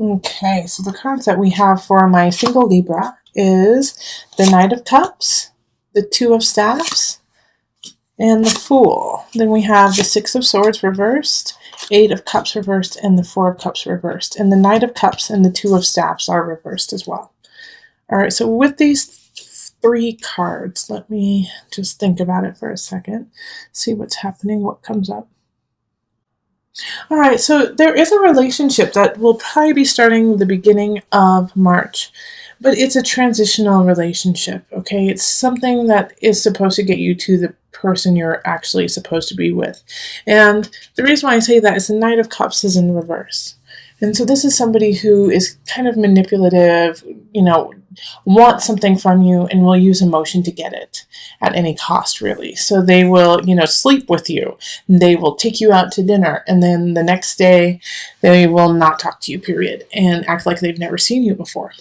Okay, so the cards that we have for my single Libra is the Knight of Cups, the Two of Staffs, and the Fool. Then we have the Six of Swords reversed, Eight of Cups reversed, and the Four of Cups reversed. And the Knight of Cups and the Two of Staffs are reversed as well. All right, so with these three cards, let me just think about it for a second, see what's happening, what comes up. All right, so there is a relationship that will probably be starting the beginning of March, but it's a transitional relationship, okay? It's something that is supposed to get you to the person you're actually supposed to be with. And the reason why I say that is the Knight of Cups is in reverse. And so this is somebody who is kind of manipulative, wants something from you and will use emotion to get it at any cost, really. So they will, sleep with you. They will take you out to dinner. And then the next day, they will not talk to you, period, and act like they've never seen you before.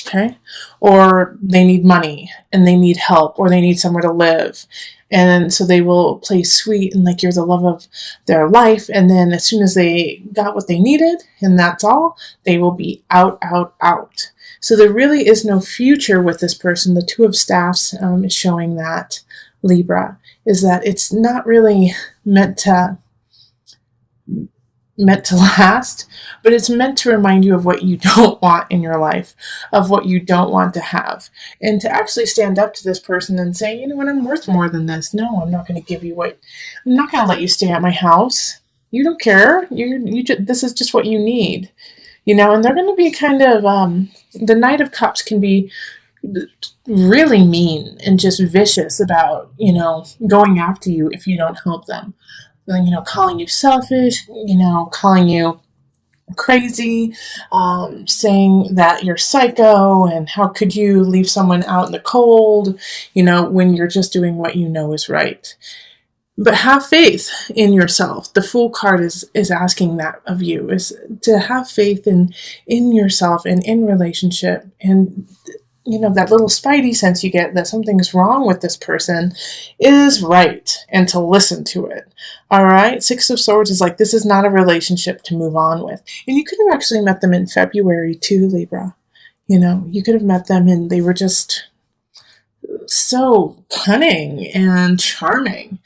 Okay? Or they need money and they need help or they need somewhere to live. And so they will play sweet and like you're the love of their life. And then as soon as they got what they needed, and that's all, they will be out, out, out. So there really is no future with this person. The Two of Staffs is showing that, Libra, is that it's not really meant to last, but it's meant to remind you of what you don't want in your life, of what you don't want to have, and to actually stand up to this person and say, you know what, I'm worth more than this. No, I'm not going to give you I'm not going to let you stay at my house. You don't care. This is just what you need, and they're going to be kind of, the Knight of Cups can be really mean and just vicious about, going after you if you don't help them. Calling you selfish, calling you crazy, saying that you're psycho and how could you leave someone out in the cold, when you're just doing what you know is right. But have faith in yourself. The Fool card is asking that of you, is to have faith in yourself and in relationship, and that little spidey sense you get that something's wrong with this person is right, and to listen to it. All right. Six of Swords is like, this is not a relationship to move on with. And you could have actually met them in February too, Libra. You could have met them and they were just so cunning and charming.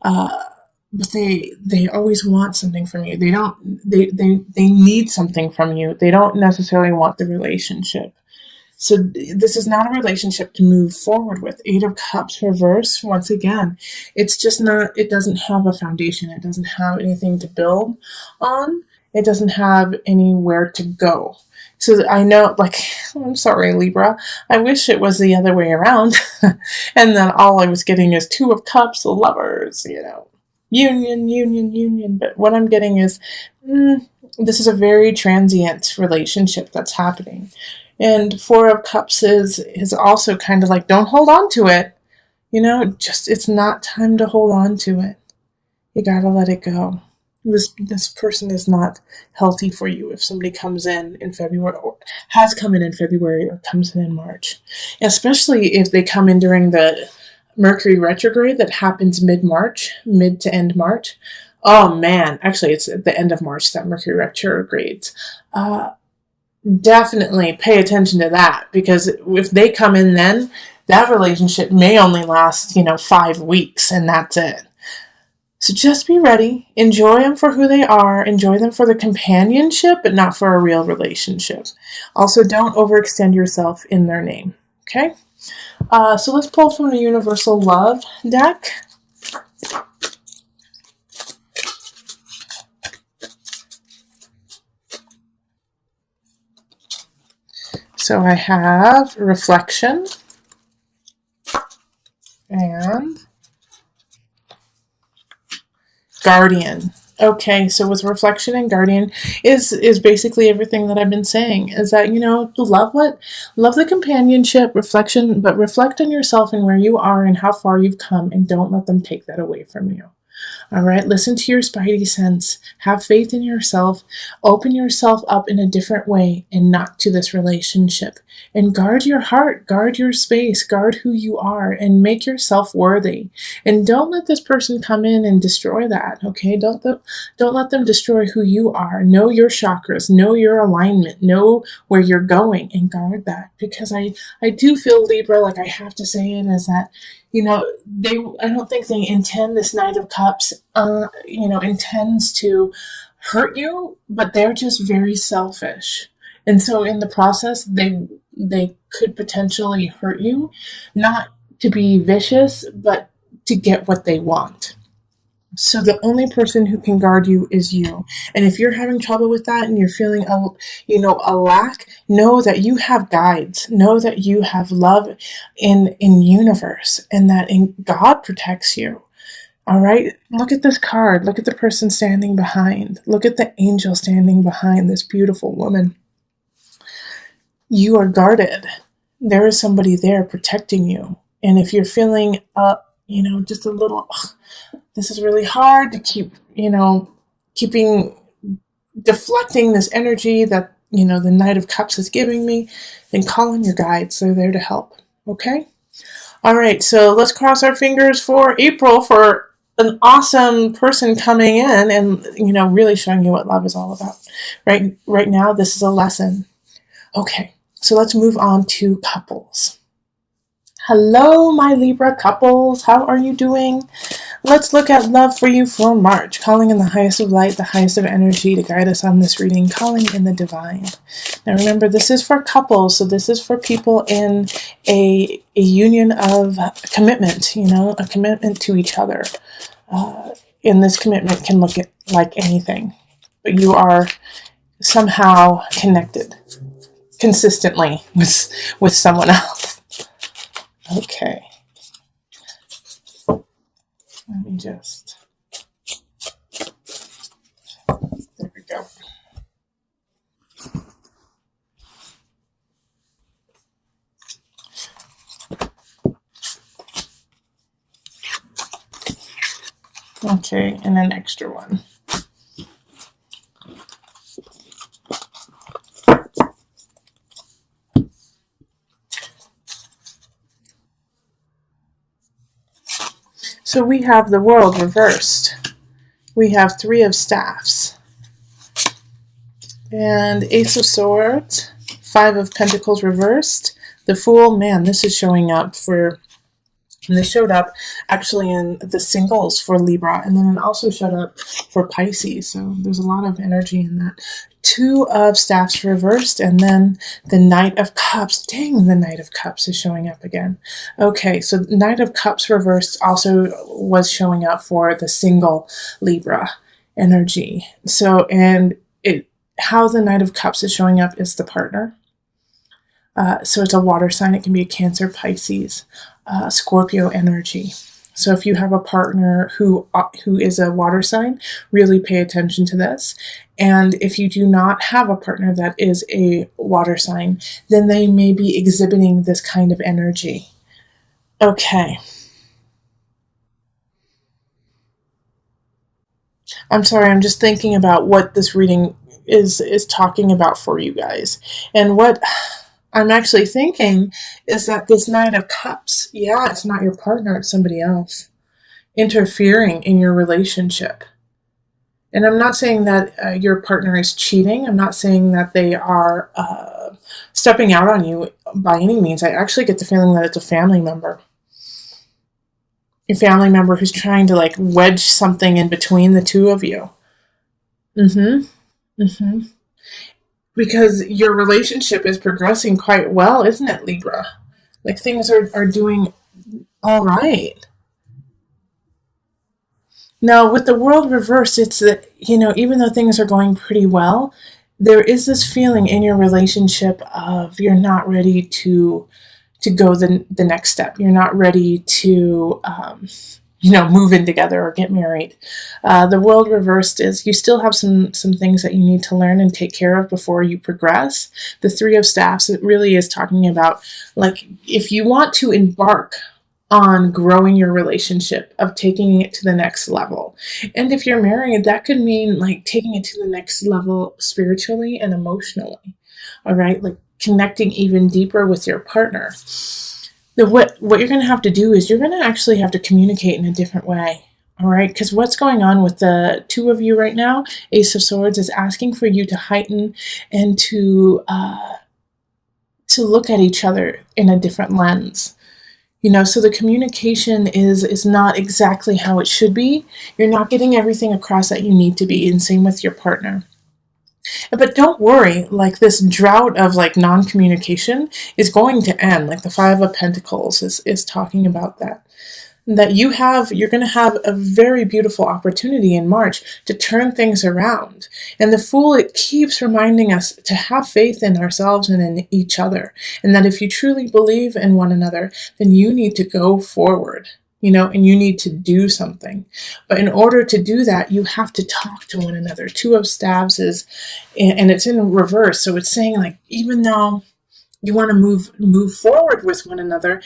But they always want something from you. They need something from you. They don't necessarily want the relationship. So this is not a relationship to move forward with. Eight of Cups reverse, once again, it's just not, it doesn't have a foundation. It doesn't have anything to build on. It doesn't have anywhere to go. So I know, I'm sorry, Libra, I wish it was the other way around. And then all I was getting is Two of Cups, Lovers, union. But what I'm getting is, this is a very transient relationship that's happening. And Four of Cups is also kind of like, don't hold on to it. It's not time to hold on to it. You gotta let it go. This person is not healthy for you if somebody comes in February, or has come in February, or comes in March. Especially if they come in during the Mercury retrograde that happens mid-March, mid to end March. Oh man, actually it's at the end of March that Mercury retrogrades. Definitely pay attention to that, because if they come in then, that relationship may only last, 5 weeks, and that's it. So just be ready. Enjoy them for who they are. Enjoy them for the companionship, but not for a real relationship. Also, don't overextend yourself in their name. Okay? So let's pull from the Universal Love deck. So I have Reflection and Guardian. Okay, so with Reflection and Guardian is basically everything that I've been saying, is that, love the companionship, reflection, but reflect on yourself and where you are and how far you've come, and don't let them take that away from you. All right, listen to your spidey sense. Have faith in yourself. Open yourself up in a different way and not to this relationship. And guard your heart, guard your space, guard who you are, and make yourself worthy. And don't let this person come in and destroy that, okay? Don't let them destroy who you are. Know your chakras, know your alignment, know where you're going, and guard that. Because I do feel, Libra, like I have to say it, is that I don't think they intend this Knight of Cups, intends to hurt you, but they're just very selfish. And so in the process, they could potentially hurt you, not to be vicious, but to get what they want. So the only person who can guard you is you. And if you're having trouble with that and you're feeling a lack, know that you have guides. Know that you have love in universe, and that God protects you. All right? Look at this card. Look at the person standing behind. Look at the angel standing behind this beautiful woman. You are guarded. There is somebody there protecting you. And if you're feeling just a little, this is really hard to keep, deflecting this energy that, the Knight of Cups is giving me, then call on your guides. They're there to help. Okay? All right, so let's cross our fingers for April for an awesome person coming in and, really showing you what love is all about. Right now, this is a lesson. Okay, so let's move on to couples. Hello, my Libra couples. How are you doing? Let's look at love for you for March. Calling in the highest of light, the highest of energy to guide us on this reading. Calling in the divine. Now remember, this is for couples. So this is for people in a union of commitment, a commitment to each other. And this commitment can look like anything. But you are somehow connected consistently with someone else. Okay. Let me just. There we go. Okay, and an extra one. So we have the World reversed. We have Three of Staffs. And Ace of Swords. Five of Pentacles reversed. The Fool, man, this is showing up for... And this showed up actually in the singles for Libra. And then it also showed up for Pisces. So there's a lot of energy in that. Two of Staffs reversed, and then the Knight of Cups. Dang, the Knight of Cups is showing up again. Okay, so Knight of Cups reversed also was showing up for the single Libra energy. So, how the Knight of Cups is showing up is the partner. So it's a water sign. It can be a Cancer, Pisces, Scorpio energy. So if you have a partner who is a water sign, really pay attention to this. And if you do not have a partner that is a water sign, then they may be exhibiting this kind of energy. Okay. I'm sorry, I'm just thinking about what this reading is talking about for you guys. And what I'm actually thinking is that this Knight of Cups, yeah, it's not your partner, it's somebody else interfering in your relationship. And I'm not saying that your partner is cheating. I'm not saying that they are stepping out on you by any means. I actually get the feeling that it's a family member. A family member who's trying to wedge something in between the two of you. Because your relationship is progressing quite well, isn't it, Libra? Things are doing all right. Now, with the World reversed, it's that, even though things are going pretty well, there is this feeling in your relationship of you're not ready to go the next step. You're not ready to, move in together or get married. The World reversed is you still have some things that you need to learn and take care of before you progress. The Three of Staffs, it really is talking about, if you want to embark on growing your relationship, of taking it to the next level. And if you're married, that could mean like taking it to the next level spiritually and emotionally. All right, like connecting even deeper with your partner. What you're going to have to do is you're going to actually have to communicate in a different way. All right, because what's going on with the two of you right now, Ace of Swords, is asking for you to heighten and to look at each other in a different lens. So the communication is not exactly how it should be. You're not getting everything across that you need to be, and same with your partner. But don't worry, like this drought of like non-communication is going to end. Like the Five of Pentacles is talking about that. That you're going to have a very beautiful opportunity in March to turn things around. And the Fool, it keeps reminding us to have faith in ourselves and in each other. And that if you truly believe in one another, then you need to go forward, and you need to do something. But in order to do that, you have to talk to one another. Two of Staves and it's in reverse. So it's saying like, even though you want to move forward with one another,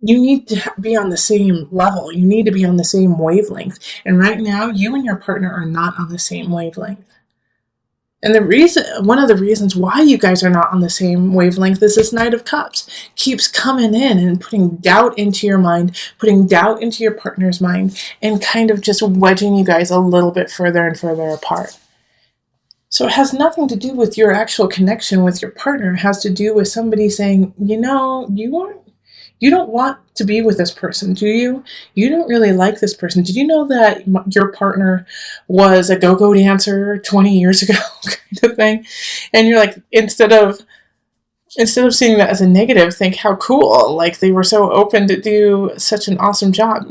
you need to be on the same level. You need to be on the same wavelength. And right now, you and your partner are not on the same wavelength. And one of the reasons why you guys are not on the same wavelength is this Knight of Cups keeps coming in and putting doubt into your mind, putting doubt into your partner's mind, and kind of just wedging you guys a little bit further and further apart. So it has nothing to do with your actual connection with your partner. It has to do with somebody saying, you don't want to be with this person, do you? You don't really like this person. Did you know that your partner was a go-go dancer 20 years ago, kind of thing? And you're like, instead of seeing that as a negative, think how cool. Like they were so open to do such an awesome job,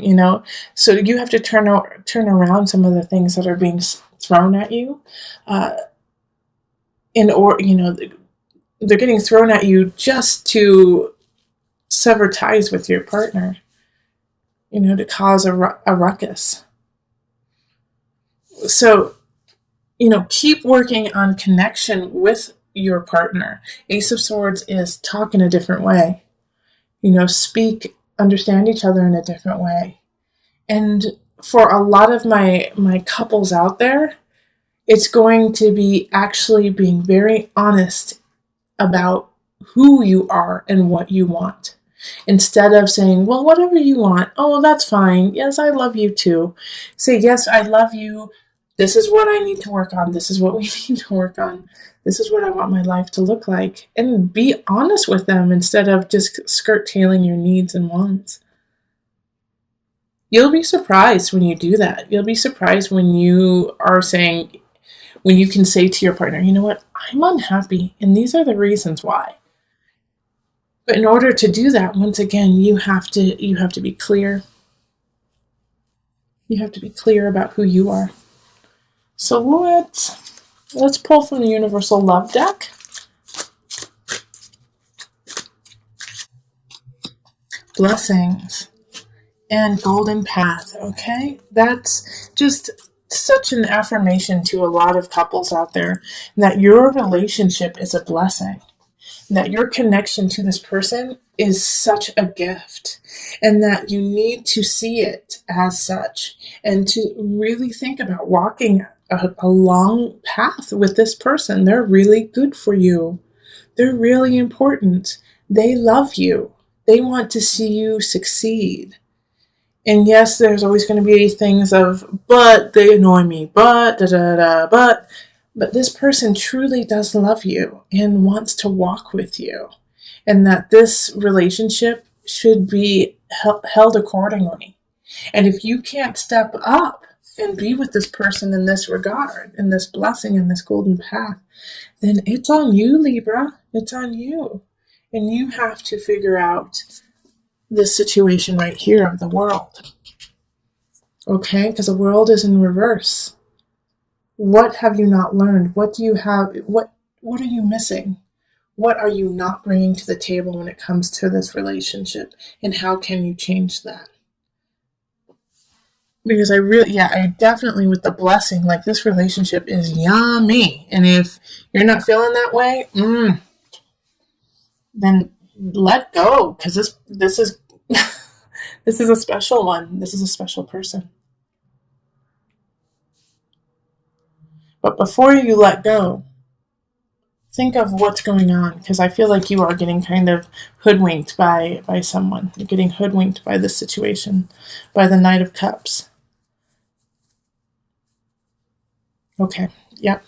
So you have to turn around some of the things that are being thrown at you, they're getting thrown at you just to sever ties with your partner, to cause a ruckus. So, keep working on connection with your partner. Ace of Swords is talk in a different way. Speak, understand each other in a different way. And for a lot of my couples out there, it's going to be actually being very honest about who you are and what you want. Instead of saying, well, whatever you want. Oh, that's fine. Yes, I love you too. Say, yes, I love you. This is what I need to work on. This is what we need to work on. This is what I want my life to look like. And be honest with them instead of just skirt-tailing your needs and wants. You'll be surprised when you do that. You'll be surprised when you can say to your partner, you know what, I'm unhappy, and these are the reasons why. But in order to do that, once again, you have to be clear. You have to be clear about who you are. So let's pull from the Universal Love deck. Blessings and Golden Path, okay? That's just such an affirmation to a lot of couples out there that your relationship is a blessing. That your connection to this person is such a gift, and that you need to see it as such, and to really think about walking a long path with this person. They're really good for you. They're really important. They love you. They want to see you succeed. And yes, there's always going to be things of, but they annoy me, but But this person truly does love you and wants to walk with you. And that this relationship should be held accordingly. And if you can't step up and be with this person in this regard, in this blessing, in this golden path, then it's on you, Libra. It's on you. And you have to figure out this situation right here of the world. Okay? Because the world is in reverse. What have you not learned? What do you have? What are you missing? What are you not bringing to the table when it comes to this relationship? And how can you change that? Because I definitely, with the blessing, like this relationship is yummy. And if you're not feeling that way, then let go. Because this is, This is a special one. This is a special person. But before you let go, think of what's going on, because I feel like you are getting kind of hoodwinked by someone. You're getting hoodwinked by this situation, by the Knight of Cups. Okay, yep,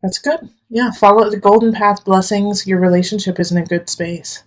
that's good. Yeah, follow the golden path. Blessings. Your relationship is in a good space.